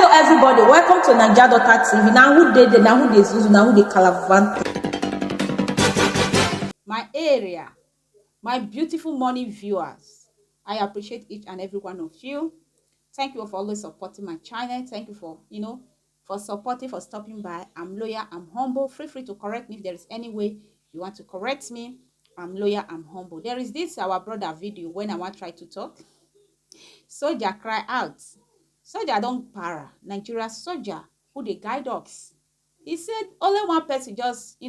Hello everybody, welcome to Naija Daughter TV. Now who did it? Now who they Zuzu? Now who they Calavan? My area, my beautiful morning viewers, I appreciate each and every one of you. Thank you for always supporting my channel. Thank you for for supporting, for stopping by. I'm loyal, I'm humble. Feel free to correct me if there is any way you want to correct me. I'm loyal, I'm humble. There is this our brother video when I want to try to talk. Soldier cry out. Soldier don't para. Nigeria soldier who they guide us. He said only one person just,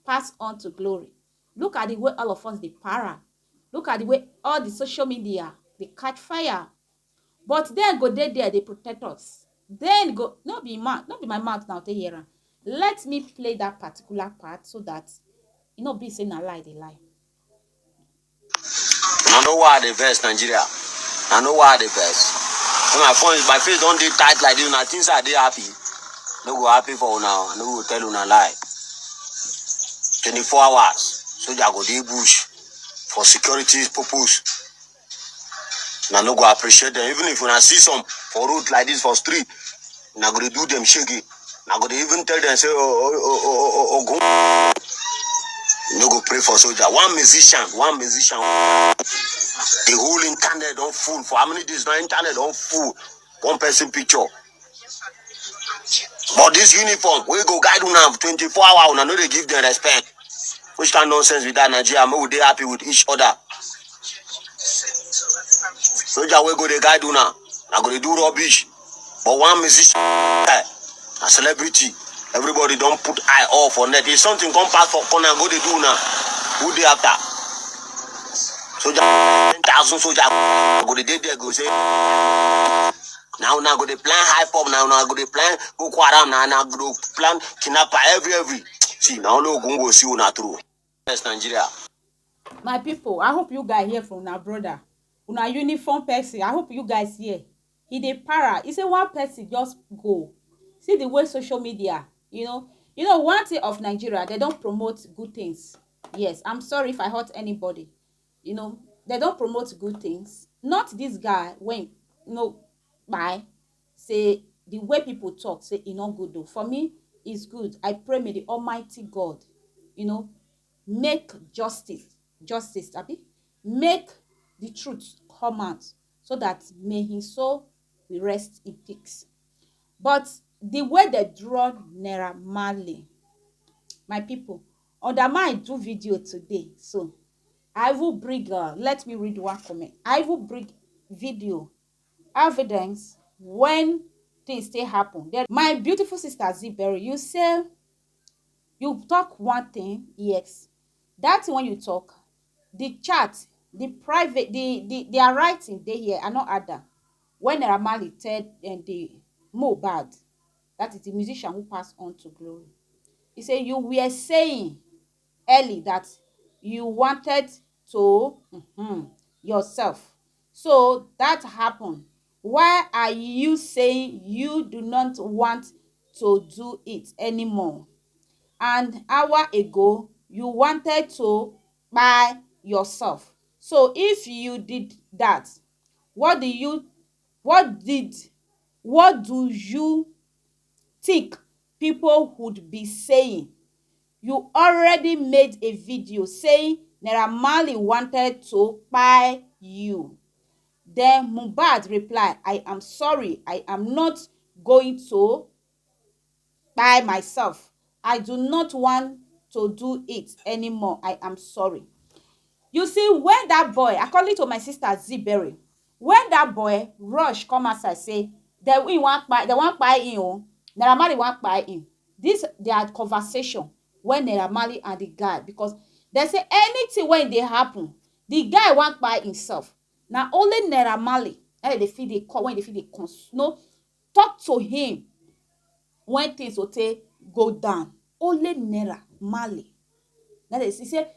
pass on to glory. Look at the way all of us they para. Look at the way all the social media they catch fire. But then go there, they protect us. Then go, not be my mouth now to hear. Let me play that particular part so that be saying a lie, they lie. I know why they vex Nigeria. I know why they vex. When my face don't dey tight like this. Now things are they happy. No go happy for now. No go tell you a lie. 24 hours. So they go dey bush for security purpose. Now no go appreciate them. Even if you see some for road like this for street, now go do them shaky. Now go even tell them say go. No go pray for soldier. One musician. The whole internet don't full. For how many days now internet don't full? One person picture. But this uniform, we go guide you now 24 hours. Now no they give them respect. Which kind of nonsense with that Nigeria? Maybe they happy with each other. Soldier we go they guide you now. Now go they do rubbish. But one musician, a celebrity, everybody don't put eye off on that. If something come past for corner, go they do now. Who they after? Soldier 10,000 soldier go they there go say now go they plan hype up now go they plan Boko Haram now go plan kidnapper every see now no go see una through. Yes, Nigeria. My people, I hope you guys hear from our brother. Una uniform person. I hope you guys hear. He dey para. He say one person just go. See the way social media, one thing of Nigeria, they don't promote good things. Yes, I'm sorry if I hurt anybody. They don't promote good things. Not this guy when by say the way people talk say not good though. For me, it's good. I pray may the Almighty God, make justice, abi, make the truth come out so that may his soul will rest in peace. But the way they draw Naira Marley, my people, under my do video today, so I will bring let me read one comment. I will bring video evidence when things still happen. Then my beautiful sister Ziberi, you say you talk one thing, yes. That when you talk, the chat, the private, their writing they here are not other. When Naira Marley said and the mohbad, that is the musician who passed on to glory. He said you were saying early that you wanted to yourself. So that happened. Why are you saying you do not want to do it anymore? An hour ago, you wanted to buy yourself. So if you did that, what do you think people would be saying? You already made a video saying Naira Marley wanted to buy you. Then Mohbad replied, I am sorry, I am not going to buy myself. I do not want to do it anymore. I am sorry. You see, when that boy, according to my sister Ziberi, when that boy rush come outside say they want buy him, Naira Marley want buy him. This their conversation when Naira Marley and the guy, because they say anything when they happen, the guy want buy himself. Now only Naira Marley, they feel they call when they feel they talk to him when things will go down. Only Naira Marley. Now they say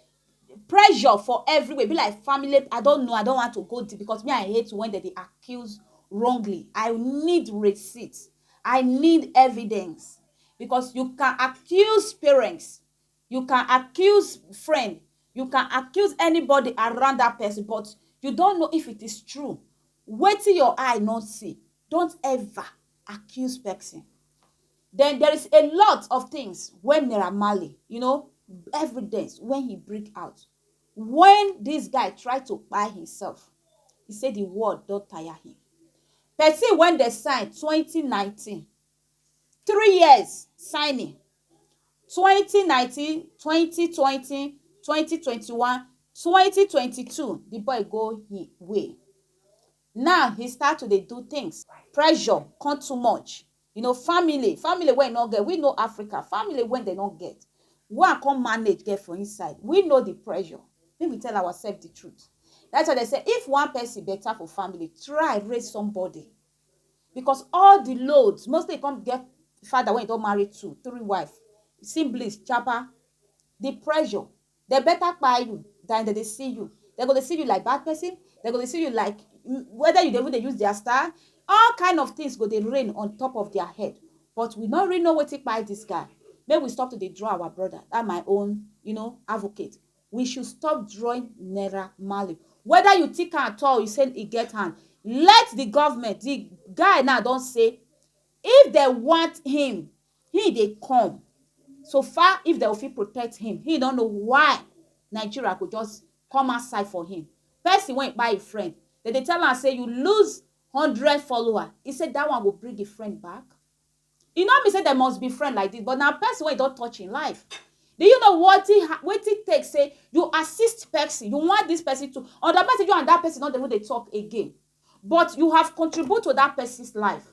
pressure for everywhere. Be like family. I don't know. I don't want to go deep because me I hate when they accuse wrongly. I need receipts. I need evidence. Because you can accuse parents, you can accuse friend, you can accuse anybody around that person, but you don't know if it is true. Wait till your eye not see. Don't ever accuse person. Then there is a lot of things when Naira Marley, evidence when he break out. When this guy tried to buy himself, he said the word don't tire him. Person when they signed 2019, 3 years signing, 2019, 2020, 2021, 2022, the boy go his way. Now he start to dey do things. Pressure come too much. Family wey no get. We know Africa. Family when they not get. One come manage get for inside. We know the pressure. Make we tell ourselves the truth. That's why they say if one person better for family, try raise somebody. Because all the loads, mostly come get father when you don't marry 2, 3 wife, siblings, chapa, the pressure, they better buy you than they see you. They're going to see you like bad person. They're going to see you like whether you they use their star. All kind of things go they rain on top of their head. But we not really know what to buy this guy. Maybe we stop to draw our brother. That's my own, advocate. We should stop drawing Naira Marley. Whether you think at all, you say it get hand. Let the government, the guy now don't say, if they want him, they come. So far, if they will protect him, he don't know why Nigeria could just come outside for him. Person went by a friend. Then they tell him, say, you lose 100 followers. He said that one will bring the friend back. Me say there must be friend like this, but now person when don't touch in life. Do you know what it takes? Say you assist person, you want this person to, or the person you and that person not able to talk again, but you have contributed to that person's life.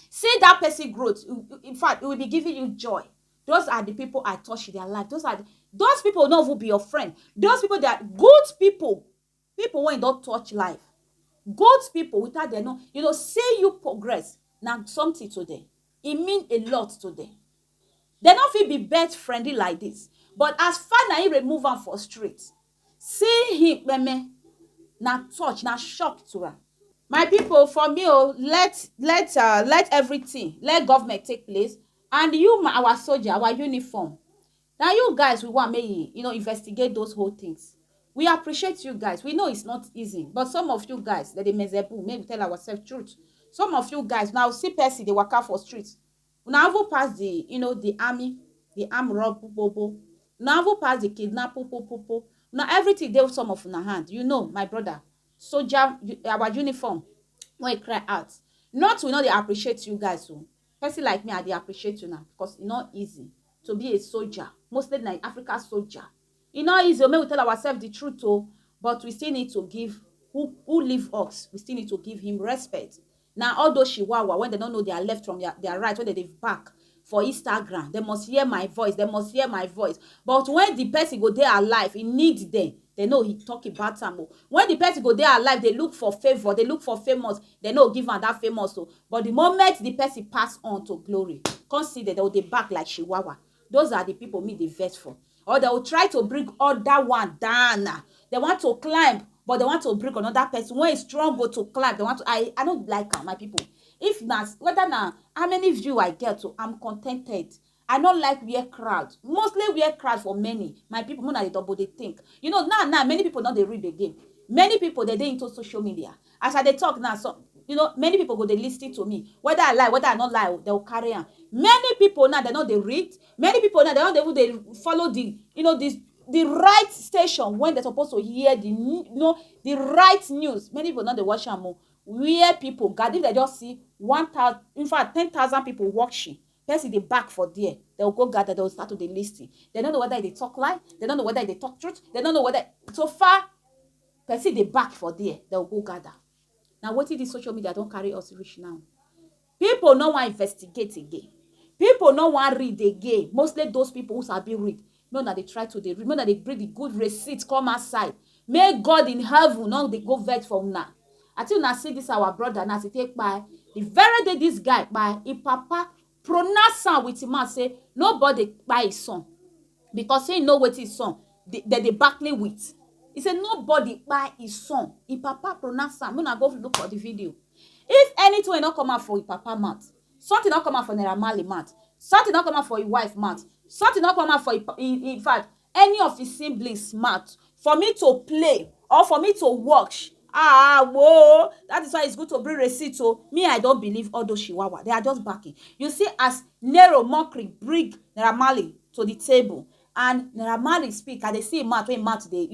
See that person growth. In fact, it will be giving you joy. Those are the people I touch in their life. Those people not will be your friend. Those people that are good people. People when don't touch life. Good people without their no, say you progress. Now something to them. It means a lot to them. They not feel be best friendly like this. But as far as you remove them for street, see him, now touch, now shock to her. My people, for me, let everything, let government take place, and you, our soldier, our uniform. Now you guys, we want me, investigate those whole things. We appreciate you guys. We know it's not easy, but some of you guys, that they mezebu, maybe tell ourselves truth. Some of you guys now see person they walk out for streets. Now have pass the, the army, the arm rob popo. Now have pass the kidnap popo. Now everything they some of una hand. My brother, soldier, our uniform. When you cry out, not we know they appreciate you guys. So person like me, they appreciate you now because it's not easy to be a soldier, mostly like Africa soldier. It's not easy. Maybe we tell ourselves the truth, but we still need to give who live us. We still need to give him respect. Now, all those chihuahua, when they don't know their left from their right, when they back for Instagram, they must hear my voice. They must hear my voice. But when the person go there alive, he needs them. They know he talk about them. When the person go there alive, they look for favor. They look for famous. They know give them that famous. But the moment the person pass on to glory, consider they will they back like chihuahua. Those are the people me they vex for. Or they will try to bring other one down. They want to climb, but they want to bring another person. When it's strong, go to climb. They want to. I don't like my people. If not, whether now how many view I get to, I'm contented. I don't like weird crowd. Mostly weird crowd for many. My people, more than they double they think. Now many people don't they read the game. Many people they into social media. As I they talk now, so many people go they listen to me. Whether I lie, whether I not lie, they will carry on. Many people now they know they read. Many people now they follow the the right station when they're supposed to hear the right news. Many people now they watch them more. Where people God, if they just see 1,000, in fact 10,000 people watching, person they back for there, they'll go gather, they'll start to the listing. They don't know whether they talk lie, they don't know whether they talk truth, they don't know whether so far person they back for there, they'll go gather. Now what is this social media don't carry us reach now? People no want investigate again. People no want read again. Mostly those people who sabi read. No, that they try to read. No, that they bring the good receipts come outside. May God in heaven not they go vet from now. Until now see this our brother now to take by the very day this guy by a papa pronounce with him and say nobody buy his son because he know what his son they battling with. He said nobody buy his son. If papa pronounce I'm gonna go look for the video. If anything will not come out for your papa mouth, something not come out for Naira Marley mouth, something not come out for your wife mouth, something not come out for in fact any of his siblings mouth, for me to play or for me to watch, Whoa, that is why it's good to bring receipt. So me, I don't believe all those chihuahua. They are just backing. You see, as Nero mockery bring Naira Marley to the table, and Naira Marley speak, and they see him mouth when mouth they,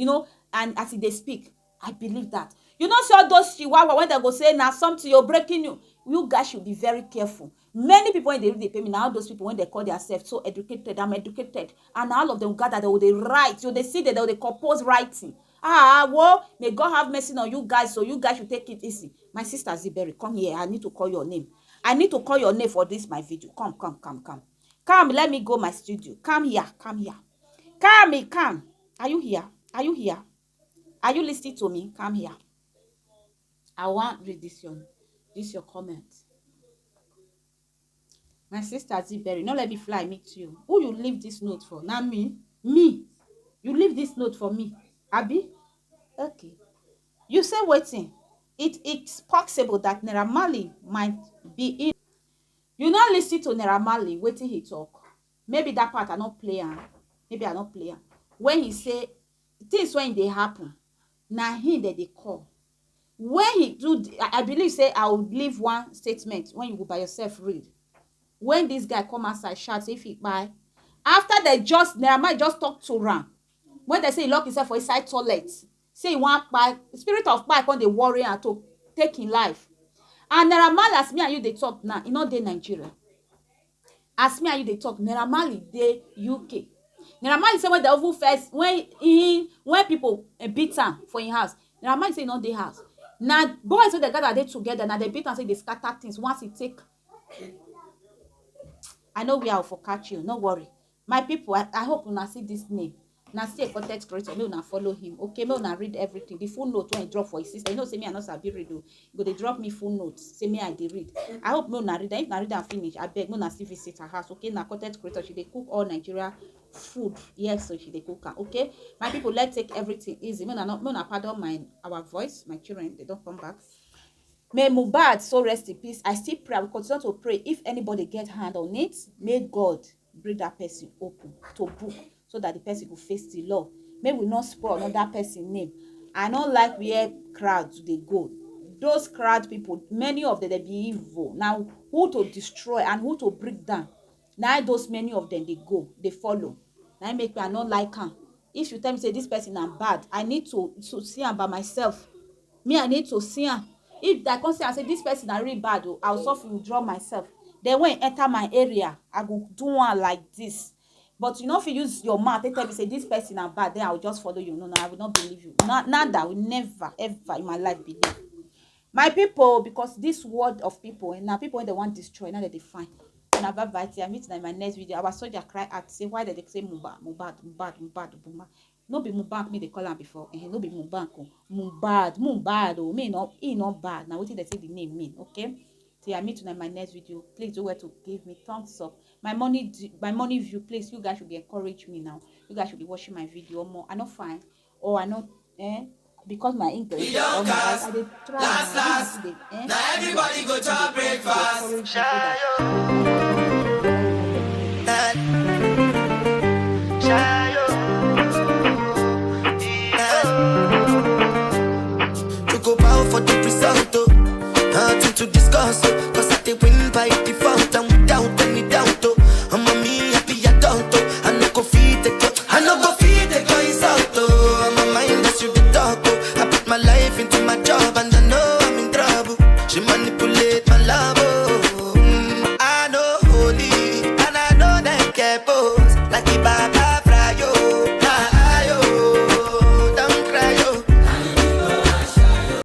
and as they speak, I believe that. You know, see all those chihuahua when they go say now something you're breaking you guys should be very careful. Many people when they pay me now, all those people when they call themselves so educated, I'm educated, and all of them gather, they write, they see that they compose writing. Well, may God have mercy on you guys, so you guys should take it easy. My sister Ziberi, come here. I need to call your name. I need to call your name for this my video. Come. Come, let me go my studio. Come here. Come. Are you here? Are you listening to me? Come here. I want read this your comment. My sister Ziberi, no let me fly meet you. Who you leave this note for? Not me. You leave this note for me. Abi? Okay. You say waiting. It's possible that Naira Marley might be in. You not listen to Naira Marley waiting he talk. Maybe that part I not play am. Maybe I not play am. When he say things when they happen, now him that they call. When he do, I believe say I will leave one statement when you go by yourself read. When this guy come outside shout if he buy, after they just Naira Marley just talk to ram. When they say he lock himself for inside toilet, say he want buy spirit of buy on the worry and to take him life. And Naira Marley as me and you they talk now, e no dey Nigeria. As me and you they talk, Naira Marley dey UK. Naira Marley say when the oval first when people beat am for him house, Naira Marley say e no dey house. Now boys wey they gather dey together, now they beat am say they scatter things once he take. I know where I will for catch you, no worry. My people, I hope una see this name. Now see a content creator, may una follow him. Okay, may una read everything. The full note when he drop for his sister. You know, say me I not sabi read. Go they drop me full notes. Say me I dey read. I hope may una read. If una read and finish, I beg may una still visit her house. Okay, now content creator, she dey cook all Nigeria food. Yes, so she dey cook. Okay, my people, let's take everything easy. May una pardon our voice. My children, they don't come back. May mohbad so rest in peace. I still pray. I will continue to pray. If anybody get hand on it, may God bring that person open to book so that the person will face the law. May we not spoil another person's name. I don't like where crowds they go. Those crowd people, many of them they be evil. Now who to destroy and who to break down? Now those many of them they go, they follow. Now make me I not like them. If you tell me say this person am bad, I need to see am by myself. Me I need to see am. If that come say I say this person are really bad, I'll suffer withdraw myself. Then when enter my area, I go do one like this. But you know, if you use your mouth, they tell me say this person are bad, then I will just follow you. No, I will not believe you. Nada, I will never ever in my life believe. My people, because this word of people, and now people when they want to destroy, now that they find. And I've invited, I meet in my next video. Our soldier cry out, say why did they say mohbad. No be mohbad me they call am before. No be mohbad. Mohbad. Oh, me no, he not bad. Now what did they say the name mean? Okay. Till I meet you in my next video. Please do where to give me thumbs up. My money view. Please, you guys should be encourage me now. You guys should be watching my video more. I not fine or I not because my English. Oh my God, I did try. Now everybody go to breakfast. To go bow for the result, nothing to discuss, cause I did win by the